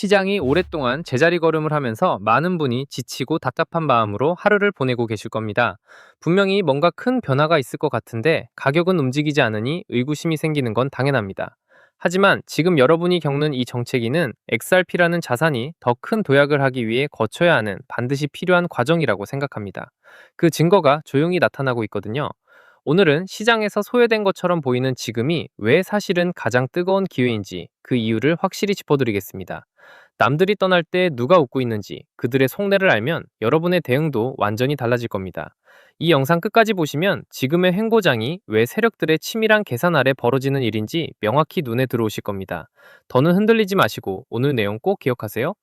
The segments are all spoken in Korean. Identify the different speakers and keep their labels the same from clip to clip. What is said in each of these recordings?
Speaker 1: 시장이 오랫동안 제자리 걸음을 하면서 많은 분이 지치고 답답한 마음으로 하루를 보내고 계실 겁니다. 분명히 뭔가 큰 변화가 있을 것 같은데 가격은 움직이지 않으니 의구심이 생기는 건 당연합니다. 하지만 지금 여러분이 겪는 이 정체기는 XRP라는 자산이 더 큰 도약을 하기 위해 거쳐야 하는 반드시 필요한 과정이라고 생각합니다. 그 증거가 조용히 나타나고 있거든요. 오늘은 시장에서 소외된 것처럼 보이는 지금이 왜 사실은 가장 뜨거운 기회인지 그 이유를 확실히 짚어드리겠습니다. 남들이 떠날 때 누가 웃고 있는지 그들의 속내를 알면 여러분의 대응도 완전히 달라질 겁니다. 이 영상 끝까지 보시면 지금의 횡보장이 왜 세력들의 치밀한 계산 아래 벌어지는 일인지 명확히 눈에 들어오실 겁니다. 더는 흔들리지 마시고 오늘 내용 꼭 기억하세요.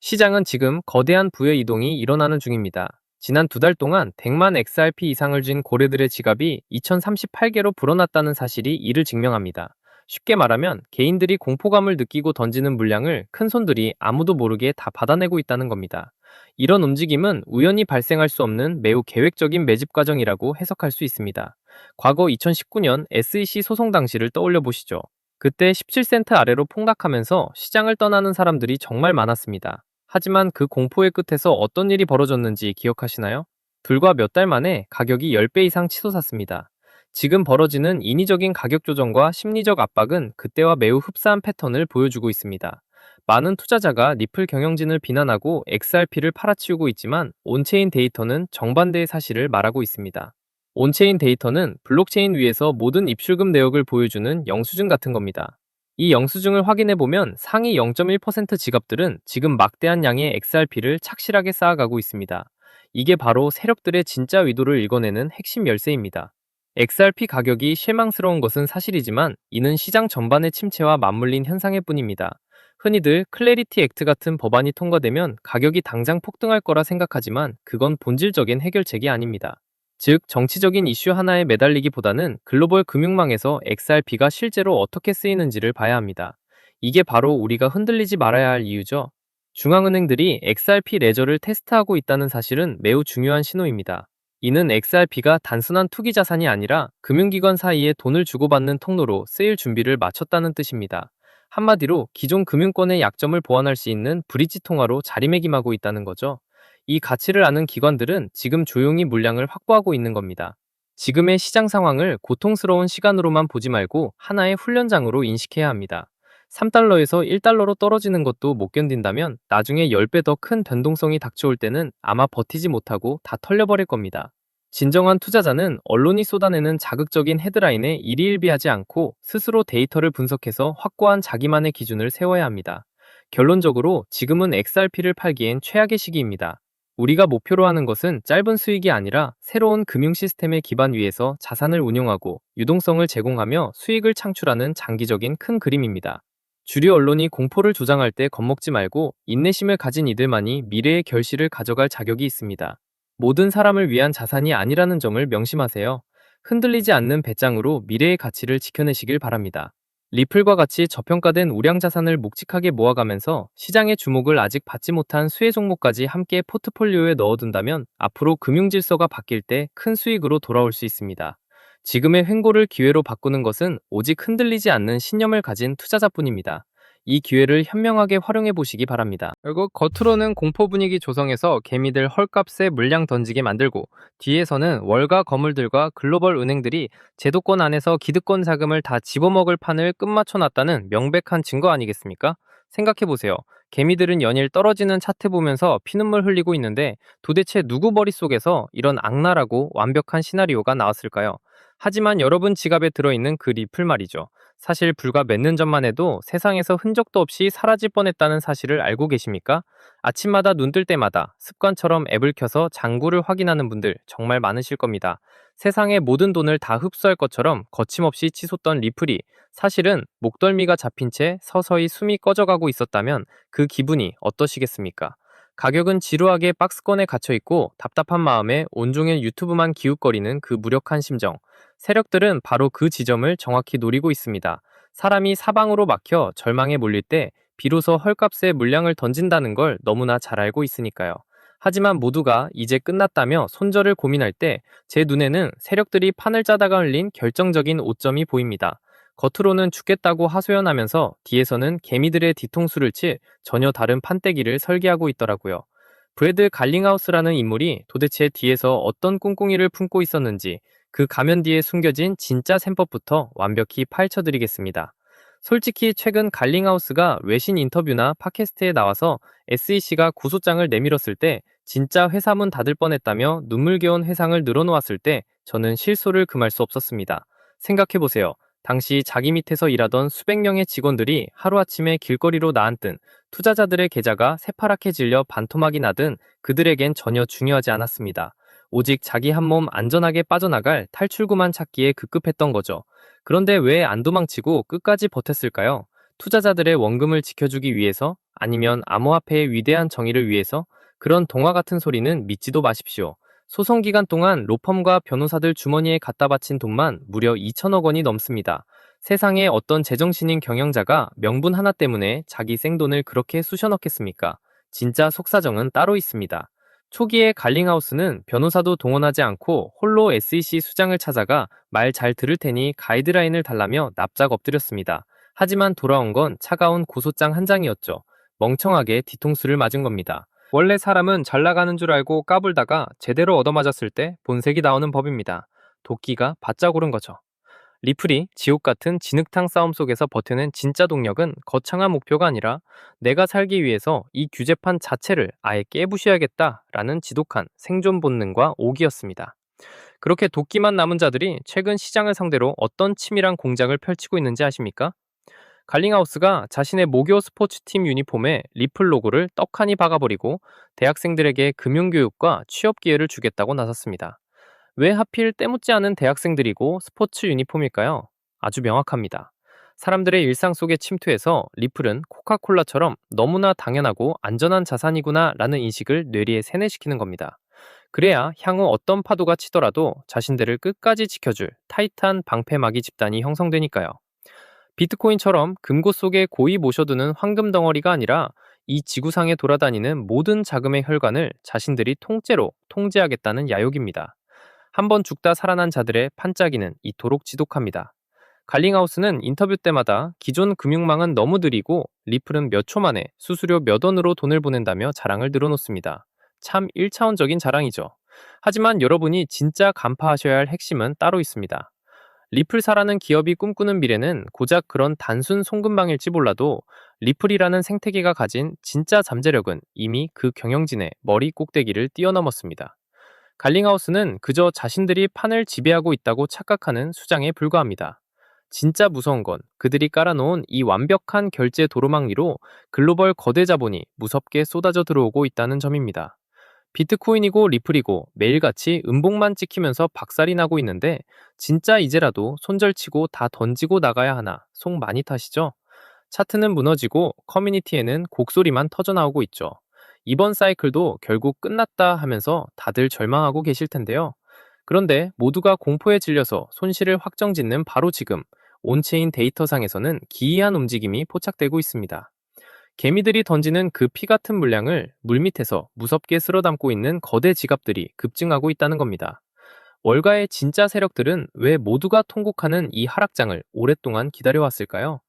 Speaker 1: 시장은 지금 거대한 부의 이동이 일어나는 중입니다. 지난 2달 동안 100만 XRP 이상을 쥔 고래들의 지갑이 2038개로 불어났다는 사실이 이를 증명합니다. 쉽게 말하면 개인들이 공포감을 느끼고 던지는 물량을 큰 손들이 아무도 모르게 다 받아내고 있다는 겁니다. 이런 움직임은 우연히 발생할 수 없는 매우 계획적인 매집 과정이라고 해석할 수 있습니다. 과거 2019년 SEC 소송 당시를 떠올려 보시죠. 그때 17센트 아래로 폭락하면서 시장을 떠나는 사람들이 정말 많았습니다. 하지만 그 공포의 끝에서 어떤 일이 벌어졌는지 기억하시나요? 불과 몇 달 만에 가격이 10배 이상 치솟았습니다. 지금 벌어지는 인위적인 가격 조정과 심리적 압박은 그때와 매우 흡사한 패턴을 보여주고 있습니다. 많은 투자자가 리플 경영진을 비난하고 XRP를 팔아치우고 있지만 온체인 데이터는 정반대의 사실을 말하고 있습니다. 온체인 데이터는 블록체인 위에서 모든 입출금 내역을 보여주는 영수증 같은 겁니다. 이 영수증을 확인해 보면 상위 0.1% 지갑들은 지금 막대한 양의 XRP를 착실하게 쌓아가고 있습니다. 이게 바로 세력들의 진짜 의도를 읽어내는 핵심 열쇠입니다. XRP 가격이 실망스러운 것은 사실이지만 이는 시장 전반의 침체와 맞물린 현상일 뿐입니다. 흔히들 클래리티 액트 같은 법안이 통과되면 가격이 당장 폭등할 거라 생각하지만 그건 본질적인 해결책이 아닙니다. 즉, 정치적인 이슈 하나에 매달리기보다는 글로벌 금융망에서 XRP가 실제로 어떻게 쓰이는지를 봐야 합니다. 이게 바로 우리가 흔들리지 말아야 할 이유죠. 중앙은행들이 XRP 레저를 테스트하고 있다는 사실은 매우 중요한 신호입니다. 이는 XRP가 단순한 투기 자산이 아니라 금융기관 사이에 돈을 주고받는 통로로 쓰일 준비를 마쳤다는 뜻입니다. 한마디로 기존 금융권의 약점을 보완할 수 있는 브릿지 통화로 자리매김하고 있다는 거죠. 이 가치를 아는 기관들은 지금 조용히 물량을 확보하고 있는 겁니다. 지금의 시장 상황을 고통스러운 시간으로만 보지 말고 하나의 훈련장으로 인식해야 합니다. 3달러에서 1달러로 떨어지는 것도 못 견딘다면 나중에 10배 더 큰 변동성이 닥쳐올 때는 아마 버티지 못하고 다 털려버릴 겁니다. 진정한 투자자는 언론이 쏟아내는 자극적인 헤드라인에 일희일비하지 않고 스스로 데이터를 분석해서 확고한 자기만의 기준을 세워야 합니다. 결론적으로 지금은 XRP를 팔기엔 최악의 시기입니다. 우리가 목표로 하는 것은 짧은 수익이 아니라 새로운 금융 시스템의 기반 위에서 자산을 운용하고 유동성을 제공하며 수익을 창출하는 장기적인 큰 그림입니다. 주류 언론이 공포를 조장할 때 겁먹지 말고 인내심을 가진 이들만이 미래의 결실을 가져갈 자격이 있습니다. 모든 사람을 위한 자산이 아니라는 점을 명심하세요. 흔들리지 않는 배짱으로 미래의 가치를 지켜내시길 바랍니다. 리플과 같이 저평가된 우량 자산을 묵직하게 모아가면서 시장의 주목을 아직 받지 못한 수혜 종목까지 함께 포트폴리오에 넣어둔다면 앞으로 금융 질서가 바뀔 때 큰 수익으로 돌아올 수 있습니다. 지금의 횡보를 기회로 바꾸는 것은 오직 흔들리지 않는 신념을 가진 투자자뿐입니다. 이 기회를 현명하게 활용해 보시기 바랍니다. 결국 겉으로는 공포 분위기 조성해서 개미들 헐값에 물량 던지게 만들고 뒤에서는 월가 거물들과 글로벌 은행들이 제도권 안에서 기득권 자금을 다 집어먹을 판을 끝마쳐 놨다는 명백한 증거 아니겠습니까? 생각해 보세요. 개미들은 연일 떨어지는 차트 보면서 피눈물 흘리고 있는데 도대체 누구 머릿속에서 이런 악랄하고 완벽한 시나리오가 나왔을까요? 하지만 여러분 지갑에 들어있는 그 리플 말이죠. 사실 불과 몇 년 전만 해도 세상에서 흔적도 없이 사라질 뻔했다는 사실을 알고 계십니까? 아침마다 눈 뜰 때마다 습관처럼 앱을 켜서 장부를 확인하는 분들 정말 많으실 겁니다. 세상의 모든 돈을 다 흡수할 것처럼 거침없이 치솟던 리플이 사실은 목덜미가 잡힌 채 서서히 숨이 꺼져가고 있었다면 그 기분이 어떠시겠습니까? 가격은 지루하게 박스권에 갇혀있고 답답한 마음에 온종일 유튜브만 기웃거리는 그 무력한 심정. 세력들은 바로 그 지점을 정확히 노리고 있습니다. 사람이 사방으로 막혀 절망에 몰릴 때 비로소 헐값에 물량을 던진다는 걸 너무나 잘 알고 있으니까요. 하지만 모두가 이제 끝났다며 손절을 고민할 때 제 눈에는 세력들이 판을 짜다가 흘린 결정적인 오점이 보입니다. 겉으로는 죽겠다고 하소연하면서 뒤에서는 개미들의 뒤통수를 칠 전혀 다른 판때기를 설계하고 있더라고요. 브래드 갈링하우스라는 인물이 도대체 뒤에서 어떤 꿍꿍이를 품고 있었는지 그 가면 뒤에 숨겨진 진짜 셈법부터 완벽히 파헤쳐드리겠습니다. 솔직히 최근 갈링하우스가 외신 인터뷰나 팟캐스트에 나와서 SEC가 고소장을 내밀었을 때 진짜 회사 문 닫을 뻔했다며 눈물겨운 회상을 늘어놓았을 때 저는 실소를 금할 수 없었습니다. 생각해보세요. 당시 자기 밑에서 일하던 수백 명의 직원들이 하루아침에 길거리로 나앉든 투자자들의 계좌가 새파랗게 질려 반토막이 나든 그들에겐 전혀 중요하지 않았습니다. 오직 자기 한 몸 안전하게 빠져나갈 탈출구만 찾기에 급급했던 거죠. 그런데 왜 안 도망치고 끝까지 버텼을까요? 투자자들의 원금을 지켜주기 위해서? 아니면 암호화폐의 위대한 정의를 위해서? 그런 동화 같은 소리는 믿지도 마십시오. 소송 기간 동안 로펌과 변호사들 주머니에 갖다 바친 돈만 무려 2천억 원이 넘습니다. 세상에 어떤 제정신인 경영자가 명분 하나 때문에 자기 생돈을 그렇게 쑤셔넣겠습니까? 진짜 속사정은 따로 있습니다. 초기에 갈링하우스는 변호사도 동원하지 않고 홀로 SEC 수장을 찾아가 말 잘 들을 테니 가이드라인을 달라며 납작 엎드렸습니다. 하지만 돌아온 건 차가운 고소장 한 장이었죠. 멍청하게 뒤통수를 맞은 겁니다. 원래 사람은 잘 나가는 줄 알고 까불다가 제대로 얻어맞았을 때 본색이 나오는 법입니다. 도끼가 바짝 오른 거죠. 리플이 지옥 같은 진흙탕 싸움 속에서 버티는 진짜 동력은 거창한 목표가 아니라 내가 살기 위해서 이 규제판 자체를 아예 깨부셔야겠다라는 지독한 생존 본능과 오기였습니다. 그렇게 도끼만 남은 자들이 최근 시장을 상대로 어떤 치밀한 공작을 펼치고 있는지 아십니까? 갈링하우스가 자신의 모교 스포츠팀 유니폼에 리플 로고를 떡하니 박아버리고 대학생들에게 금융교육과 취업 기회를 주겠다고 나섰습니다. 왜 하필 때묻지 않은 대학생들이고 스포츠 유니폼일까요? 아주 명확합니다. 사람들의 일상 속에 침투해서 리플은 코카콜라처럼 너무나 당연하고 안전한 자산이구나 라는 인식을 뇌리에 세뇌시키는 겁니다. 그래야 향후 어떤 파도가 치더라도 자신들을 끝까지 지켜줄 타이트한 방패막이 집단이 형성되니까요. 비트코인처럼 금고 속에 고이 모셔두는 황금 덩어리가 아니라 이 지구상에 돌아다니는 모든 자금의 혈관을 자신들이 통째로 통제하겠다는 야욕입니다. 한번 죽다 살아난 자들의 판짜기는 이토록 지독합니다. 갈링하우스는 인터뷰 때마다 기존 금융망은 너무 느리고 리플은 몇 초 만에 수수료 몇 원으로 돈을 보낸다며 자랑을 늘어놓습니다. 참 1차원적인 자랑이죠. 하지만 여러분이 진짜 간파하셔야 할 핵심은 따로 있습니다. 리플사라는 기업이 꿈꾸는 미래는 고작 그런 단순 송금망일지 몰라도 리플이라는 생태계가 가진 진짜 잠재력은 이미 그 경영진의 머리 꼭대기를 뛰어넘었습니다. 갈링하우스는 그저 자신들이 판을 지배하고 있다고 착각하는 수장에 불과합니다. 진짜 무서운 건 그들이 깔아놓은 이 완벽한 결제 도로망 위로 글로벌 거대 자본이 무섭게 쏟아져 들어오고 있다는 점입니다. 비트코인이고 리플이고 매일같이 음봉만 찍히면서 박살이 나고 있는데 진짜 이제라도 손절치고 다 던지고 나가야 하나 속 많이 타시죠? 차트는 무너지고 커뮤니티에는 곡소리만 터져나오고 있죠. 이번 사이클도 결국 끝났다 하면서 다들 절망하고 계실 텐데요. 그런데 모두가 공포에 질려서 손실을 확정짓는 바로 지금 온체인 데이터상에서는 기이한 움직임이 포착되고 있습니다. 개미들이 던지는 그 피 같은 물량을 물밑에서 무섭게 쓸어담고 있는 거대 지갑들이 급증하고 있다는 겁니다. 월가의 진짜 세력들은 왜 모두가 통곡하는 이 하락장을 오랫동안 기다려왔을까요?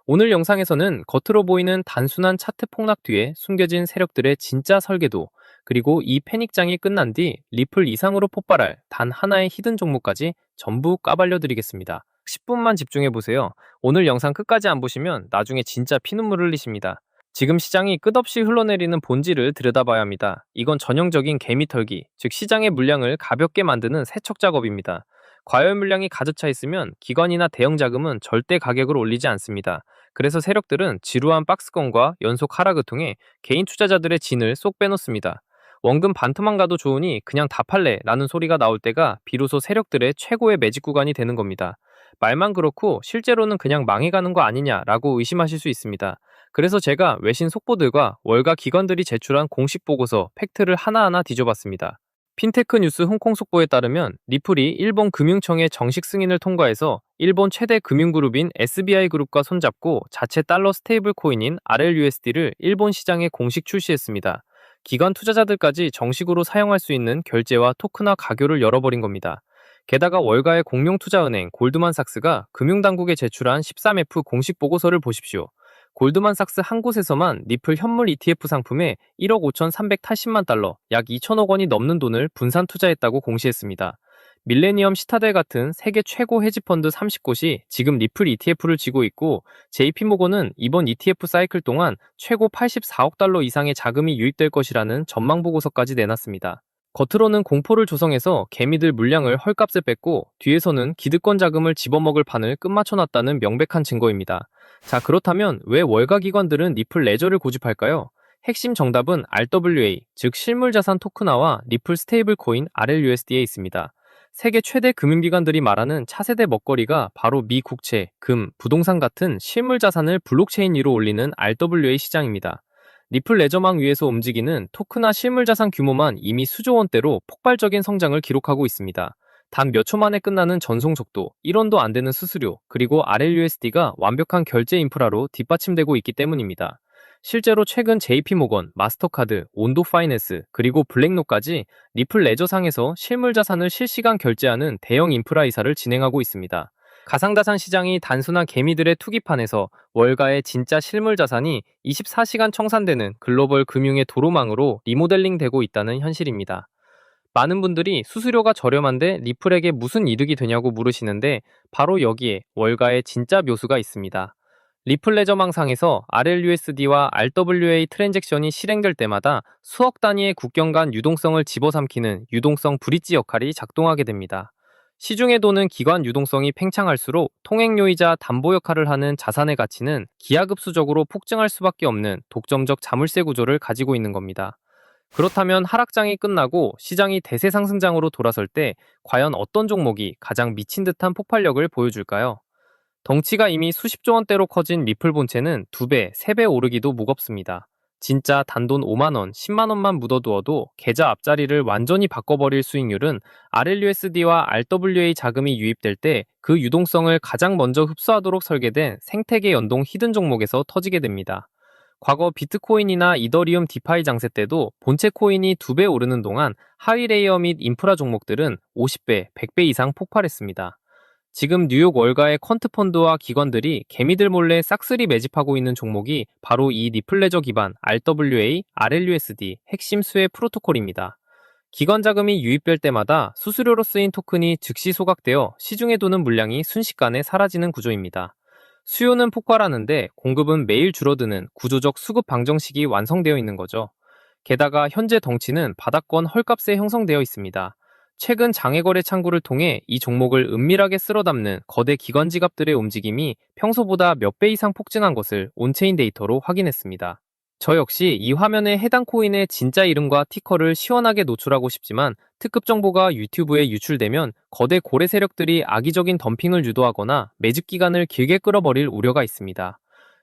Speaker 1: 오늘 영상에서는 겉으로 보이는 단순한 차트 폭락 뒤에 숨겨진 세력들의 진짜 설계도, 그리고 이 패닉장이 끝난 뒤 리플 이상으로 폭발할 단 하나의 히든 종목까지 전부 까발려 드리겠습니다. 10분만 집중해보세요. 오늘 영상 끝까지 안 보시면 나중에 진짜 피눈물 흘리십니다. 지금 시장이 끝없이 흘러내리는 본질을 들여다봐야 합니다. 이건 전형적인 개미 털기, 즉 시장의 물량을 가볍게 만드는 세척 작업입니다. 과열 물량이 가득 차 있으면 기관이나 대형 자금은 절대 가격을 올리지 않습니다. 그래서 세력들은 지루한 박스권과 연속 하락을 통해 개인 투자자들의 진을 쏙 빼놓습니다. 원금 반토막 가도 좋으니 그냥 다 팔래 라는 소리가 나올 때가 비로소 세력들의 최고의 매직 구간이 되는 겁니다. 말만 그렇고 실제로는 그냥 망해가는 거 아니냐라고 의심하실 수 있습니다. 그래서 제가 외신 속보들과 월가 기관들이 제출한 공식 보고서 팩트를 하나하나 뒤져봤습니다. 핀테크 뉴스 홍콩 속보에 따르면 리플이 일본 금융청의 정식 승인을 통과해서 일본 최대 금융그룹인 SBI 그룹과 손잡고 자체 달러 스테이블 코인인 RLUSD를 일본 시장에 공식 출시했습니다. 기관 투자자들까지 정식으로 사용할 수 있는 결제와 토큰화 가교를 열어버린 겁니다. 게다가 월가의 공룡투자은행 골드만삭스가 금융당국에 제출한 13F 공식 보고서를 보십시오. 골드만삭스 한 곳에서만 리플 현물 ETF 상품에 1억 5,380만 달러, 약 2천억 원이 넘는 돈을 분산 투자했다고 공시했습니다. 밀레니엄 시타델 같은 세계 최고 헤지펀드 30곳이 지금 리플 ETF를 쥐고 있고, JP모건은 이번 ETF 사이클 동안 최고 84억 달러 이상의 자금이 유입될 것이라는 전망 보고서까지 내놨습니다. 겉으로는 공포를 조성해서 개미들 물량을 헐값에 뺐고, 뒤에서는 기득권 자금을 집어먹을 판을 끝마쳐놨다는 명백한 증거입니다. 자, 그렇다면 왜 월가 기관들은 리플 레저를 고집할까요? 핵심 정답은 RWA, 즉 실물자산 토크나와 리플 스테이블 코인 RLUSD에 있습니다. 세계 최대 금융기관들이 말하는 차세대 먹거리가 바로 미 국채, 금, 부동산 같은 실물자산을 블록체인 위로 올리는 RWA 시장입니다. 리플 레저망 위에서 움직이는 토크나 실물자산 규모만 이미 수조 원대로 폭발적인 성장을 기록하고 있습니다. 단 몇 초 만에 끝나는 전송 속도, 1원도 안 되는 수수료, 그리고 RLUSD가 완벽한 결제 인프라로 뒷받침되고 있기 때문입니다. 실제로 최근 JP모건, 마스터카드, 온도파이낸스, 그리고 블랙록까지 리플 레저상에서 실물자산을 실시간 결제하는 대형 인프라 이사를 진행하고 있습니다. 가상자산 시장이 단순한 개미들의 투기판에서 월가의 진짜 실물자산이 24시간 청산되는 글로벌 금융의 도로망으로 리모델링 되고 있다는 현실입니다. 많은 분들이 수수료가 저렴한데 리플에게 무슨 이득이 되냐고 물으시는데, 바로 여기에 월가의 진짜 묘수가 있습니다. 리플 레저망상에서 RLUSD와 RWA 트랜잭션이 실행될 때마다 수억 단위의 국경 간 유동성을 집어삼키는 유동성 브릿지 역할이 작동하게 됩니다. 시중에 도는 기관 유동성이 팽창할수록 통행료이자 담보 역할을 하는 자산의 가치는 기하급수적으로 폭증할 수밖에 없는 독점적 자물쇠 구조를 가지고 있는 겁니다. 그렇다면 하락장이 끝나고 시장이 대세 상승장으로 돌아설 때 과연 어떤 종목이 가장 미친 듯한 폭발력을 보여줄까요? 덩치가 이미 수십조 원대로 커진 리플 본체는 2배, 3배 오르기도 무겁습니다. 진짜 단돈 5만 원, 10만 원만 묻어두어도 계좌 앞자리를 완전히 바꿔버릴 수익률은 RLUSD와 RWA 자금이 유입될 때 그 유동성을 가장 먼저 흡수하도록 설계된 생태계 연동 히든 종목에서 터지게 됩니다. 과거 비트코인이나 이더리움 디파이 장세 때도 본체 코인이 2배 오르는 동안 하위 레이어 및 인프라 종목들은 50배, 100배 이상 폭발했습니다. 지금 뉴욕 월가의 퀀트 펀드와 기관들이 개미들 몰래 싹쓸이 매집하고 있는 종목이 바로 이 리플레저 기반 RWA, RLUSD 핵심 수혜 프로토콜입니다. 기관 자금이 유입될 때마다 수수료로 쓰인 토큰이 즉시 소각되어 시중에 도는 물량이 순식간에 사라지는 구조입니다. 수요는 폭발하는데 공급은 매일 줄어드는 구조적 수급 방정식이 완성되어 있는 거죠. 게다가 현재 덩치는 바닥권 헐값에 형성되어 있습니다. 최근 장외거래 창구를 통해 이 종목을 은밀하게 쓸어담는 거대 기관 지갑들의 움직임이 평소보다 몇 배 이상 폭증한 것을 온체인 데이터로 확인했습니다. 저 역시 이 화면에 해당 코인의 진짜 이름과 티커를 시원하게 노출하고 싶지만 특급 정보가 유튜브에 유출되면 거대 고래 세력들이 악의적인 덤핑을 유도하거나 매집 기간을 길게 끌어버릴 우려가 있습니다.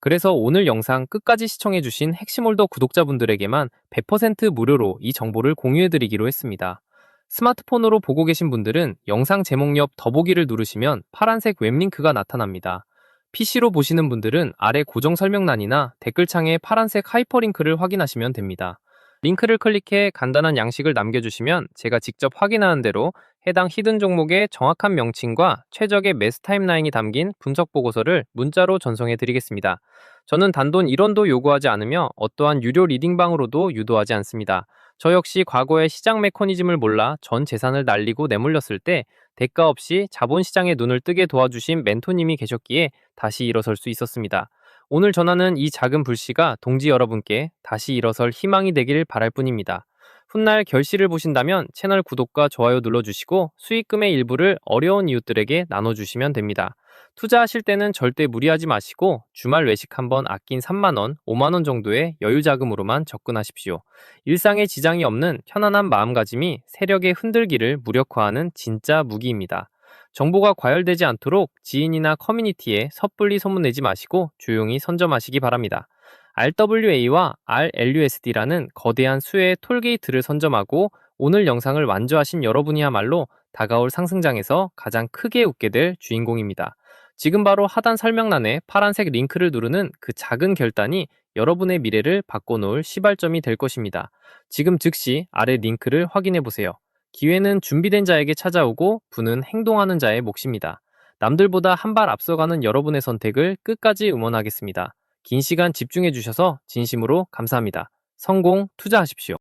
Speaker 1: 그래서 오늘 영상 끝까지 시청해주신 핵심홀더 구독자분들에게만 100% 무료로 이 정보를 공유해드리기로 했습니다. 스마트폰으로 보고 계신 분들은 영상 제목 옆 더보기를 누르시면 파란색 웹링크가 나타납니다. PC로 보시는 분들은 아래 고정 설명란이나 댓글창에 파란색 하이퍼링크를 확인하시면 됩니다. 링크를 클릭해 간단한 양식을 남겨주시면 제가 직접 확인하는 대로 해당 히든 종목의 정확한 명칭과 최적의 매수 타임라인이 담긴 분석 보고서를 문자로 전송해 드리겠습니다. 저는 단돈 1원도 요구하지 않으며 어떠한 유료 리딩방으로도 유도하지 않습니다. 저 역시 과거의 시장 메커니즘을 몰라 전 재산을 날리고 내몰렸을 때 대가 없이 자본시장의 눈을 뜨게 도와주신 멘토님이 계셨기에 다시 일어설 수 있었습니다. 오늘 전하는 이 작은 불씨가 동지 여러분께 다시 일어설 희망이 되길 바랄 뿐입니다. 훗날 결실을 보신다면 채널 구독과 좋아요 눌러주시고 수익금의 일부를 어려운 이웃들에게 나눠주시면 됩니다. 투자하실 때는 절대 무리하지 마시고 주말 외식 한번 아낀 3만원, 5만원 정도의 여유 자금으로만 접근하십시오. 일상에 지장이 없는 편안한 마음가짐이 세력의 흔들기를 무력화하는 진짜 무기입니다. 정보가 과열되지 않도록 지인이나 커뮤니티에 섣불리 소문내지 마시고 조용히 선점하시기 바랍니다. RWA와 RLUSD라는 거대한 수혜의 톨게이트를 선점하고 오늘 영상을 완주하신 여러분이야말로 다가올 상승장에서 가장 크게 웃게 될 주인공입니다. 지금 바로 하단 설명란에 파란색 링크를 누르는 그 작은 결단이 여러분의 미래를 바꿔놓을 시발점이 될 것입니다. 지금 즉시 아래 링크를 확인해 보세요. 기회는 준비된 자에게 찾아오고 부는 행동하는 자의 몫입니다. 남들보다 한 발 앞서가는 여러분의 선택을 끝까지 응원하겠습니다. 긴 시간 집중해 주셔서 진심으로 감사합니다. 성공 투자하십시오.